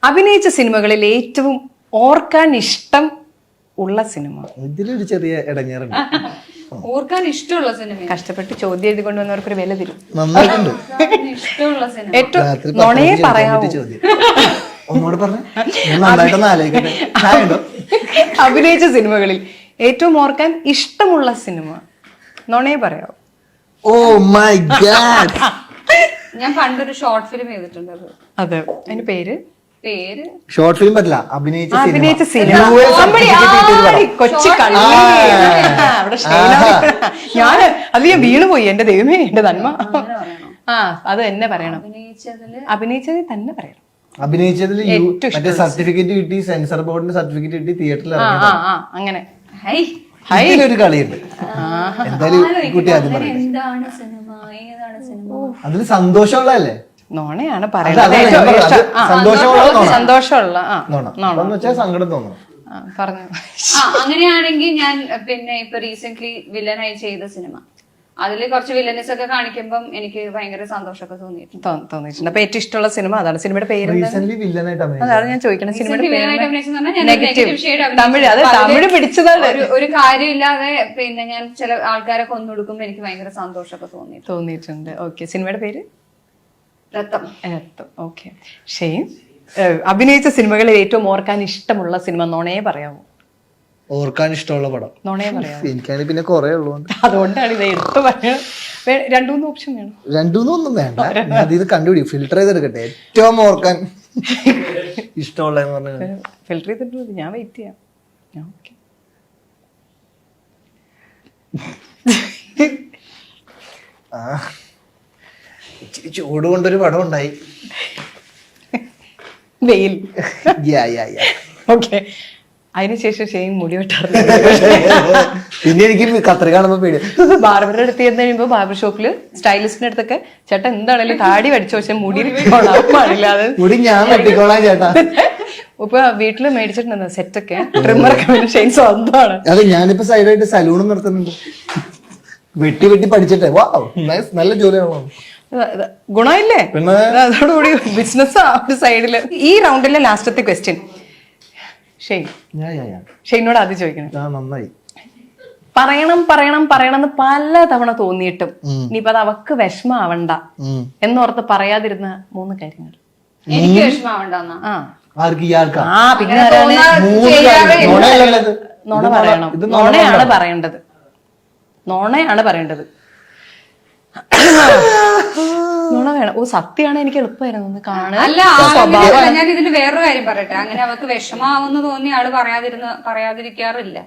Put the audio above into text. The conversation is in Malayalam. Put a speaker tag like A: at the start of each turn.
A: അഭിനയിച്ച സിനിമകളിൽ ഏറ്റവും ഓർക്കാൻ ഇഷ്ടം ഉള്ള സിനിമ.
B: ഇതിലൊരു ചെറിയ ഇടങ്ങേറുണ്ട്.
C: ഓർക്കാൻ ഇഷ്ടമുള്ള സിനിമ.
A: കഷ്ടപ്പെട്ട് ചോദ്യം എഴുതി കൊണ്ടുവന്നവർക്കൊരു വില തരും.
B: നന്നായിട്ടുണ്ട്.
C: ഇഷ്ടമുള്ള സിനിമ.
A: ഏറ്റവും നുണയെ പറയാവൂ.
B: ഒന്നുകൂടെ പറഞ്ഞ നന്നായിട്ടൊന്ന് ആലോചിക്കട്ടെ.
A: അഭിനയിച്ച സിനിമകളിൽ ഏറ്റവും ഓർക്കാൻ ഇഷ്ടമുള്ള സിനിമ നുണയെ പറയാവൂ.
B: Oh my god.
C: ഞാൻ പണ്ടൊരു ഷോർട്ട് ഫിലിം ചെയ്തിട്ടുണ്ട്.
A: അതെ, അതിന്റെ പേര്
B: ഷോർട്ട് ഫിലിം പറ്റില്ല, അഭിനയിച്ച
A: സിനിമ. കൊച്ചു കള്ളി. ഞാൻ അത് ഞാൻ വീണുപോയി. എന്റെ ദൈവമേ, എന്റെ നന്മ. ആ, അത് തന്നെ പറയണം. അഭിനയിച്ചതിൽ തന്നെ പറയണം.
B: അഭിനയിച്ചതിൽ മറ്റേ സർട്ടിഫിക്കറ്റ് കിട്ടി, സെൻസർ ബോർഡിന്റെ സർട്ടിഫിക്കറ്റ് കിട്ടി, തിയേറ്ററിൽ
A: അങ്ങനെ
B: ഒരു കളിയുണ്ട്. എന്തായാലും കുട്ടി ആദ്യം പറയും. അതിൽ സന്തോഷമുള്ളതല്ലേ?
A: നോണയാണ് പറയുന്നത്. സന്തോഷമുള്ള
B: സങ്കടം തോന്നണം.
A: പറഞ്ഞു.
C: അങ്ങനെയാണെങ്കിൽ ഞാൻ പിന്നെ ഇപ്പൊ റീസെന്റ് വില്ലനായി ചെയ്ത സിനിമ, അതില് കുറച്ച് വില്ലനസ് ഒക്കെ കാണിക്കുമ്പോൾ എനിക്ക് ഭയങ്കര സന്തോഷമൊക്കെ
A: തോന്നിയിട്ടുണ്ട്. അപ്പൊ ഏറ്റവും ഇഷ്ടമുള്ള സിനിമ അതാണ്. സിനിമയുടെ പേര് അതാണ് ഞാൻ ചോദിക്കണം. സിനിമയുടെ തമിഴ്. അത് തമിഴ് പിടിച്ചതാണ്.
C: ഒരു കാര്യമില്ലാതെ പിന്നെ ഞാൻ ചില ആൾക്കാരെ കൊന്നൊടുക്കുമ്പോ എനിക്ക് ഭയങ്കര സന്തോഷമൊക്കെ
A: തോന്നിയിട്ടുണ്ട്. ഓക്കെ, സിനിമയുടെ പേര്
C: രത്തം.
A: ഓക്കെ. ഷെയ്ൻ, അഭിനയിച്ച സിനിമകളിൽ ഏറ്റവും ഓർക്കാൻ ഇഷ്ടമുള്ള സിനിമ നുണയെ പറയാമോ?
B: ഓർക്കാൻ ഇഷ്ടമുള്ള പടം
A: നുണയെ പറയാമോ?
B: എനിക്കാണെങ്കിൽ പിന്നെ കുറെ ഉള്ളതുകൊണ്ട്
A: അതുകൊണ്ടാണ് ഇത് എടുത്തു പറയാം. രണ്ടു ഓപ്ഷൻ വേണം.
B: രണ്ടൂന്നൊന്നും വേണ്ട, ഇത് കണ്ടുപിടി, ഫിൽട്ടർ ചെയ്തെടുക്കട്ടെ. ഏറ്റവും ഓർക്കാൻ ഇഷ്ടമുള്ളതെന്ന് പറഞ്ഞ
A: ഫിൽട്ടർ ചെയ്തിട്ട് ഞാൻ വെയിറ്റ് ചെയ്യാം. ഓക്കെ.
B: ഇച്ചിരി ചൂട് കൊണ്ടൊരു പടം ഉണ്ടായി,
A: വെയിൽ.
B: ഓക്കെ.
A: അതിനുശേഷം ഷെയ്ൻ മുടി വെട്ടാറില്ല.
B: പിന്നെ എനിക്ക് കത്രിക കാണുമ്പോ പേടി.
A: ബാർബറുടെ അടുത്ത് ചെന്ന് കഴിയുമ്പോ ബാർബർ ഷോപ്പില് സ്റ്റൈലിസ്റ്റിന്റെ അടുത്തൊക്കെ ചേട്ടാ എന്താണേലും താടി പഠിച്ചു, പക്ഷെ മുടി പാടില്ല. അത്
B: മുടി ഞാൻ വെട്ടിക്കോളാം ചേട്ടാ.
A: ഇപ്പൊ വീട്ടില് മേടിച്ചിട്ടുണ്ടെന്ന് സെറ്റൊക്കെ ട്രിമ്മറൊക്കെ ഷെയ്ൻ സ്വന്തമാണ്.
B: അതെ, ഞാനിപ്പോ സൈഡായിട്ട് സലൂണും നടത്തുന്നുണ്ട്. വെട്ടി പഠിച്ചിട്ടെ. വാവ്, നല്ല ജോലിയാണോ.
A: ഗുണമില്ലേ? അതോടുകൂടി ബിസിനസ് ഒരു സൈഡില്. ഈ റൗണ്ടിലെ ലാസ്റ്റത്തെ ക്വസ്റ്റ്യൻ ഷെയ്നോട് ആദ്യം ചോദിക്കണം.
B: നന്നായി
A: പറയണം എന്ന് പല തവണ തോന്നിയിട്ടും ഇനിയിപ്പോ അത് അവക്ക് വിഷമാവണ്ട എന്നോർത്ത് പറയാതിരുന്ന 3 കാര്യങ്ങൾ.
C: എനിക്ക് വിഷമാവണ്ടെന്നാ?
A: പിന്നെ നുണ പറയണം. നുണയാണ് പറയേണ്ടത്. നുണ വേണം. ഓ, സത്യമാണ്. എനിക്ക് എളുപ്പമായിരുന്നു കാണാൻ.
C: അല്ല, ഞാൻ ഇതിന് വേറൊരു കാര്യം പറയട്ടെ. അങ്ങനെ അവക്ക് വിഷമാവെന്ന് തോന്നി ആള് പറയാതിരിക്കാറില്ല.